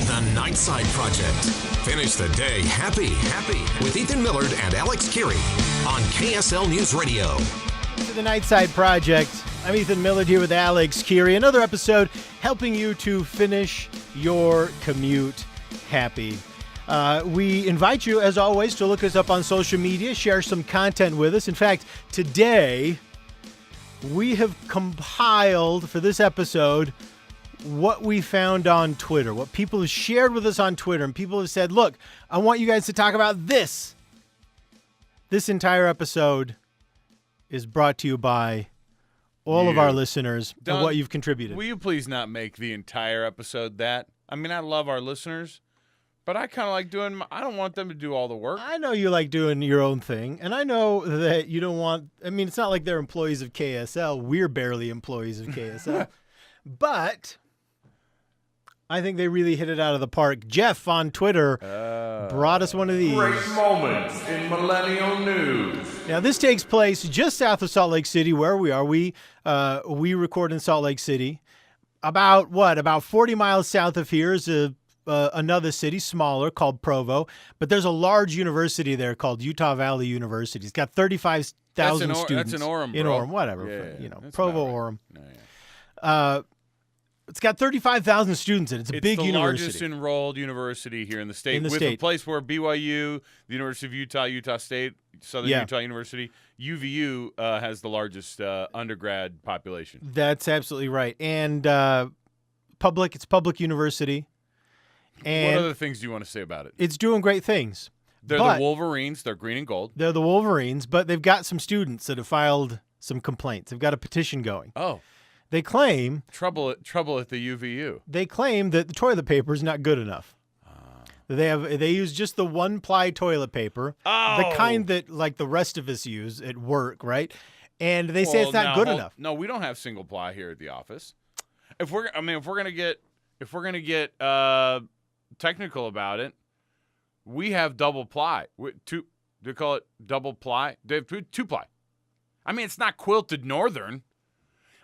The Nightside Project. Finish the day happy with Ethan Millard and Alex Kirry on KSL News Radio. To the Nightside Project. I'm Ethan Millard here with Alex Kirry. Another episode helping you to finish your commute happy. We invite you, as always, to look us up on social media, share some content with us. In fact, today we have compiled for this episode what we found on Twitter, what people have shared with us on Twitter, and people have said, look, I want you guys to talk about this. This entire episode is brought to you by all of our listeners and what you've contributed. Will you please not make the entire episode that? I mean, I love our listeners, but I kind of like doing I don't want them to do all the work. I know you like doing your own thing, and I know that you don't want, I mean, it's not like they're employees of KSL. We're barely employees of KSL. But I think they really hit it out of the park. Jeff on Twitter brought us one of these. Great moments in millennial news. Now, this takes place just south of Salt Lake City, where we are. We record in Salt Lake City. About 40 miles south of here is another city, smaller, called Provo. But there's a large university there called Utah Valley University. It's got 35,000 students. That's in Orem, bro. In Orem, whatever. Yeah, Provo, Orem. Yeah. It's got 35,000 students in it. It's a big university. It's the largest enrolled university here in the state. A place where BYU, the University of Utah, Utah State, Southern Utah University, UVU has the largest undergrad population. That's absolutely right. And it's public university. And what other things do you want to say about it? It's doing great things. They're the Wolverines. They're green and gold. They're the Wolverines, but they've got some students that have filed some complaints. They've got a petition going. Oh. They claim trouble at the UVU. They claim that the toilet paper is not good enough. They use just the one-ply toilet paper, the kind that like the rest of us use at work, right? And they say it's not good enough. No, we don't have single ply here at the office. If we're gonna get technical about it, we have double ply. They call it double ply. They have two ply. I mean, it's not quilted northern.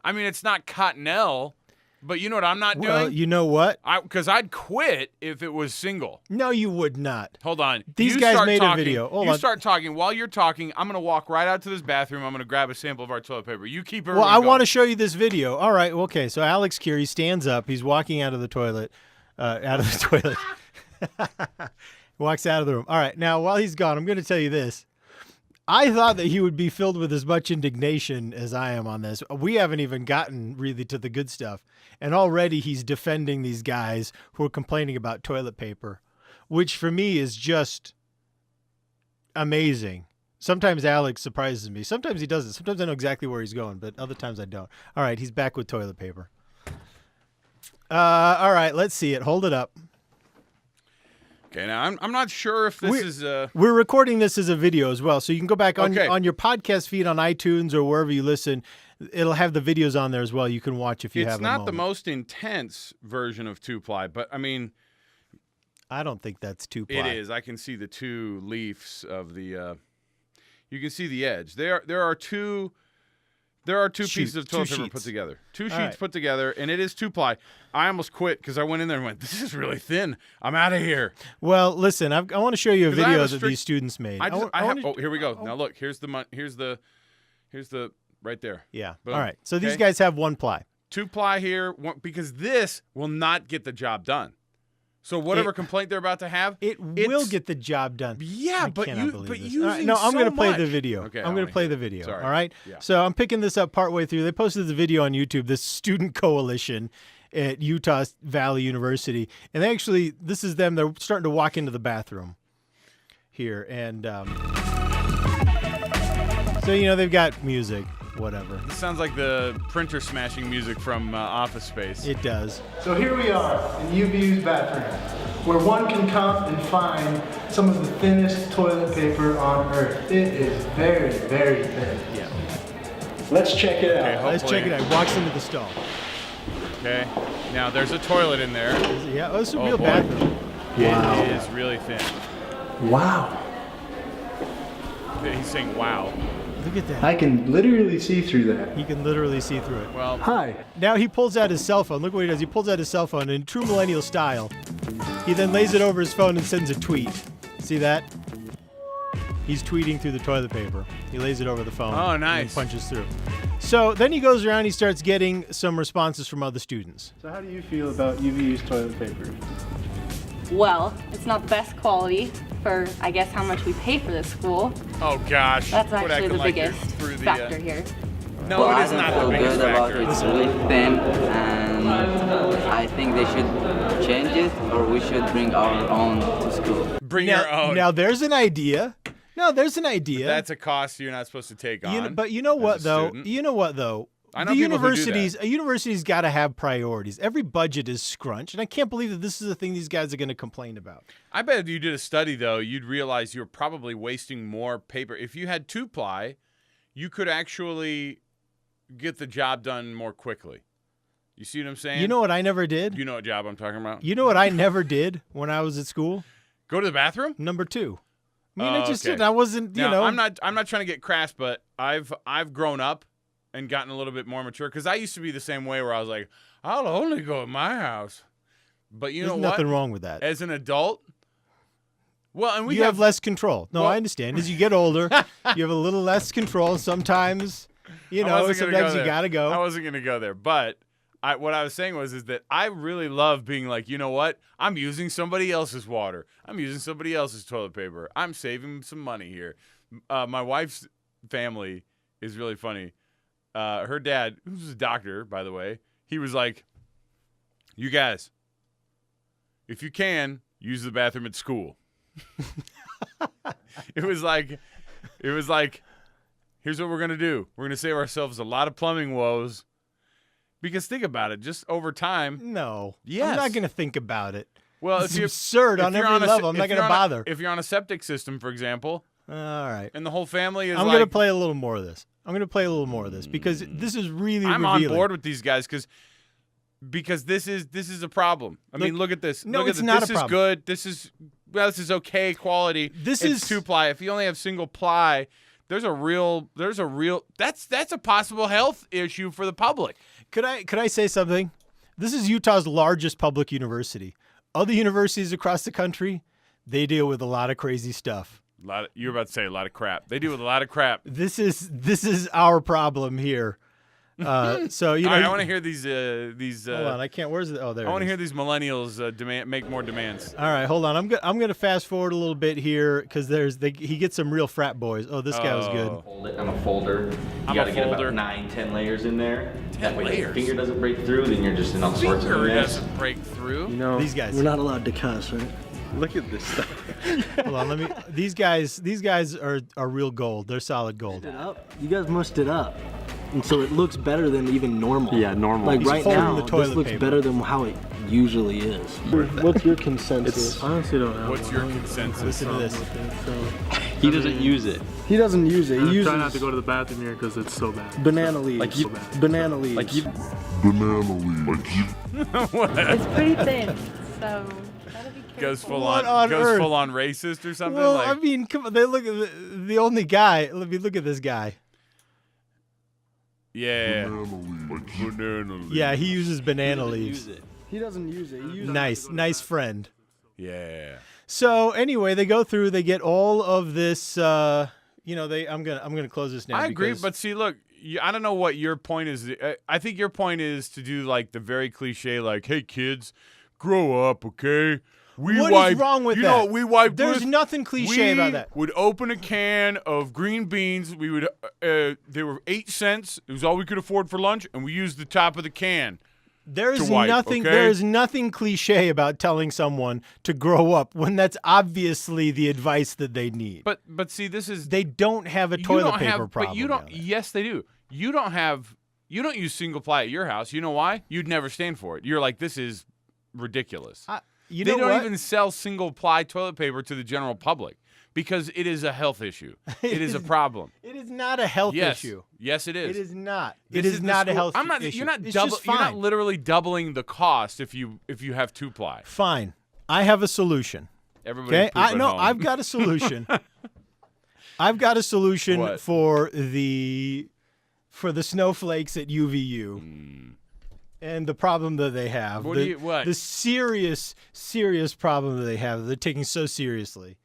I mean, it's not Cottonelle, but you know what I'm not doing? Well, you know what? Because I'd quit if it was single. No, you would not. Hold on. These guys made a video. Start talking. While you're talking, I'm going to walk right out to this bathroom. I'm going to grab a sample of our toilet paper. You keep it. Well, I want to show you this video. All right. Okay. So Alex Kirry stands up. He's walking out of the toilet. Walks out of the room. All right. Now, while he's gone, I'm going to tell you this. I thought that he would be filled with as much indignation as I am on this. We haven't even gotten really to the good stuff. And already he's defending these guys who are complaining about toilet paper, which for me is just amazing. Sometimes Alex surprises me. Sometimes he doesn't. Sometimes I know exactly where he's going, but other times I don't. All right, he's back with toilet paper. All right, let's see it. Hold it up. Okay, now I'm not sure if this is We're recording this as a video as well, so you can go back on your podcast feed on iTunes or wherever you listen. It'll have the videos on there as well. You can watch if you have a moment. It's not the most intense version of two-ply, but, I mean... I don't think that's two-ply. It is. I can see the two leaves of the... you can see the edge. There are two pieces of toilet paper put together. Two sheets put together, and it is two-ply. I almost quit because I went in there and went, this is really thin. I'm out of here. Well, listen, I want to show you a video that these students made. Here we go. Now, look, here's the right there. Yeah. Boom. All right. So these guys have one-ply. Two-ply here, because this will not get the job done. So whatever complaint they're about to have, it will get the job done. Yeah, but using right, no, I'm so going to play much. the video. Okay, I'm going to play the video. Sorry. All right. Yeah. So I'm picking this up partway through. They posted the video on YouTube. This student coalition at Utah Valley University, and this is them. They're starting to walk into the bathroom here, and so they've got music. Whatever. This sounds like the printer smashing music from Office Space. It does. So here we are in UVU's bathroom, where one can come and find some of the thinnest toilet paper on earth. It is very, very thin. Yeah. Let's check it out. Let's check it out. He walks into the stall. Okay. Now there's a toilet in there. Yeah, it's a real bathroom. Wow. It is really thin. Wow. He's saying wow. Look at that. I can literally see through that. He can literally see through it. Well, Hi. Now he pulls out his cell phone. Look what he does. He pulls out his cell phone in true millennial style. He then lays it over his phone and sends a tweet. See that? He's tweeting through the toilet paper. He lays it over the phone. Oh, And nice. punches through. So then he goes around. He starts getting some responses from other students. So how do you feel about UV-use toilet paper? Well, it's not the best quality for, I guess, how much we pay for this school. oh gosh. That's Quit actually acting the like you're biggest through the, factor here. No, Well, it I is don't not feel the biggest good about factor. it. It's really thin, and I think they should change it, or we should bring our own to school. Bring your own. Now there's an idea. No, there's an idea. That's a cost you're not supposed to take on. But you know as what a though? student. You know what though? I know The people who do that. a university's got to have priorities. Every budget is scrunched, and I can't believe that this is the thing these guys are going to complain about. I bet if you did a study, though, you'd realize you're probably wasting more paper. If you had 2-ply, you could actually get the job done more quickly. You see what I'm saying? You know what I never did? You know what job I'm talking about? You know what I never did when I was at school? Go to the bathroom? Number 2. I mean, I just okay. did. I wasn't, you Now, know. I'm not trying to get crass, but I've grown up and gotten a little bit more mature because I used to be the same way where I was like, I'll only go at my house. But you There's know what? nothing wrong with that. As an adult, well, and we You have less control. No, Well- I understand. As you get older, you have a little less control. Sometimes, you I know, wasn't gonna sometimes go you there. got to go. I wasn't going to go there, but what I was saying is that I really love being like, you know what? I'm using somebody else's water. I'm using somebody else's toilet paper. I'm saving some money here. My wife's family is really funny. Her dad, who's a doctor, by the way, he was like, you guys, if you can, use the bathroom at school. It was like, here's what we're going to do. We're going to save ourselves a lot of plumbing woes. Because think about it, just over time. No. Yes. I'm not going to think about it. Well, It's if you absurd on if you're every on a- level. I'm if not going you're to on a- bother. If you're on a septic system, for example, All right. and the whole family is I'm like, going to play a little more of this. Because this is really I'm revealing. on board with these guys because this is a problem. I mean, look at this. no, look at it's this. not This a is problem. good. This is okay quality. This it's is- 2-ply. If you only have single ply, there's a real that's a possible health issue for the public. Could I say something? This is Utah's largest public university. Other universities across the country, they deal with a lot of crazy stuff. You're about to say a lot of crap. They deal with a lot of crap. This is our problem here. So you know, All right, I want to hear these. hold on, I can't. Where's the? Oh, there. I want it to is. hear these millennials make more demands. All right, hold on. I'm gonna fast forward a little bit here because he gets some real frat boys. Oh, this guy was good. Fold it. I'm a folder. You I'm gotta a get folder. about 9-10 layers in there. 10 That way layers? your finger doesn't break through, then you're just in all sorts of Finger mess. doesn't break through. No, These guys. We're not allowed to cuss, right? Look at this stuff. Hold on, let me. These guys are real gold. They're solid gold. You guys mushed it up, and so it looks better than even normal. Yeah, normal. Like He's right folding now, the this toilet looks paper. better than how it usually is. What's your consensus? I honestly don't know. What's your consensus? Listen to this. He doesn't use it. He doesn't use it. He uses Try not to go to the bathroom here because it's so bad. banana leaves. Like you- banana leaves. Like you, It's pretty thin, so gotta be careful. Goes full What on on goes earth? full on racist or something. Well, like, I mean, come on. They look at the only guy. Let me look at this guy. yeah, banana leaf. Yeah, he uses banana leaves. He doesn't use it. He uses Nice friend. Yeah. So anyway, they go through. They get all of this. I'm gonna close this now. I agree, because- but see, look, I don't know what your point is. I think your point is to do like the very cliche, like, "Hey kids, grow up, okay? We What is wipe, wrong with you that? know what we wipe There's with? nothing cliche about that. We would open a can of green beans. We would they were 8 cents. It was all we could afford for lunch, and we used the top of the can. There's to wipe, nothing. okay? There's nothing cliche about telling someone to grow up when that's obviously the advice that they need. But see, this is They don't have a you toilet don't paper have, problem. But you don't. down there. Yes, they do. You don't use single ply at your house. You know why? You'd never stand for it. You're like, this is ridiculous. You They know don't what? even sell single ply toilet paper to the general public because it is a health issue. It is a problem. It is not a health Yes. issue. Yes, it is. It is not. This It is the not a school- health I'm not. issue. You're not It's double. just You're not fine. literally doubling the cost if you have 2-ply. Fine. I have a solution. Everybody. Okay. poop at home. I've got a solution. I've got a solution What? for the snowflakes at UVU. And the problem that they have. What the, what? The serious problem that they have that they're taking so seriously.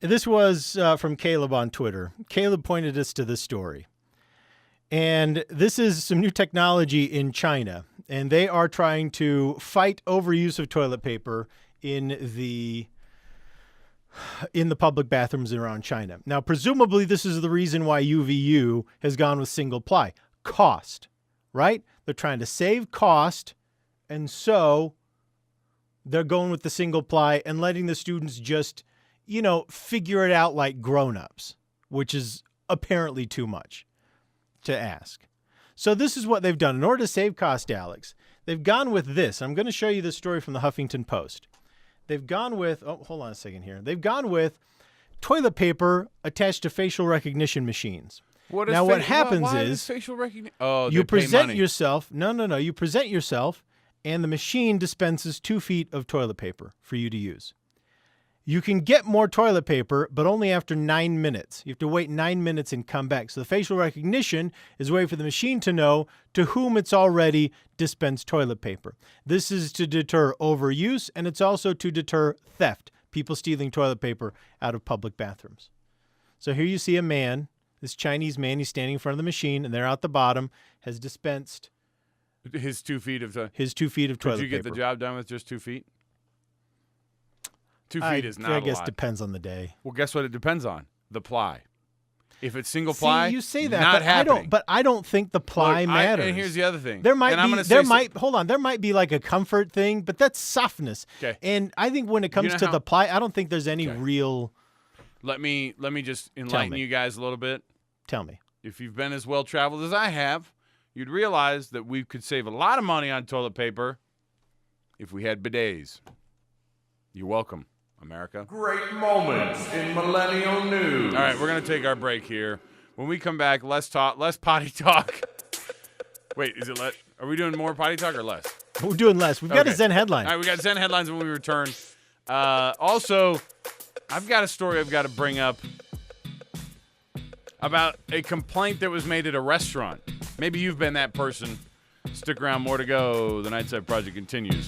This was from Caleb on Twitter. Caleb pointed us to this story. And this is some new technology in China. And they are trying to fight overuse of toilet paper in the public bathrooms around China. Now, presumably, this is the reason why UVU has gone with single ply. Cost, right? They're trying to save cost, and so they're going with the single ply and letting the students just, figure it out like grown-ups, which is apparently too much to ask. So this is what they've done. In order to save cost, Alex, they've gone with this. I'm going to show you this story from the Huffington Post. They've gone with, hold on a second here. They've gone with toilet paper attached to facial recognition machines. What happens is facial recognition? Oh, you present yourself. No. You present yourself, and the machine dispenses 2 feet of toilet paper for you to use. You can get more toilet paper, but only after 9 minutes. You have to wait 9 minutes and come back. So the facial recognition is a way for the machine to know to whom it's already dispensed toilet paper. This is to deter overuse, and it's also to deter theft, people stealing toilet paper out of public bathrooms. So here you see a man. This Chinese man, he's standing in front of the machine, and there at the bottom has dispensed his 2 feet of toilet paper. Did you get the job done with just 2 feet? 2 feet is not a lot. I guess depends on the day. Well, guess what it depends on? The ply. If it's single ply, you say that, not but happening. I don't think the ply matters. And here's the other thing. There might be like a comfort thing, but that's softness. Okay. And I think when it comes to the ply, I don't think there's any real. Let me just enlighten you guys a little bit. Tell me. If you've been as well traveled as I have, you'd realize that we could save a lot of money on toilet paper if we had bidets. You're welcome, America. Great moments in millennial news. All right, we're going to take our break here. When we come back, less potty talk. Wait, are we doing more potty talk or less? We're doing less. We've got a Zen headline. All right, we got Zen headlines when we return. Also, I've got a story I've got to bring up about a complaint that was made at a restaurant. Maybe you've been that person. Stick around, more to go. The Nightside Project continues.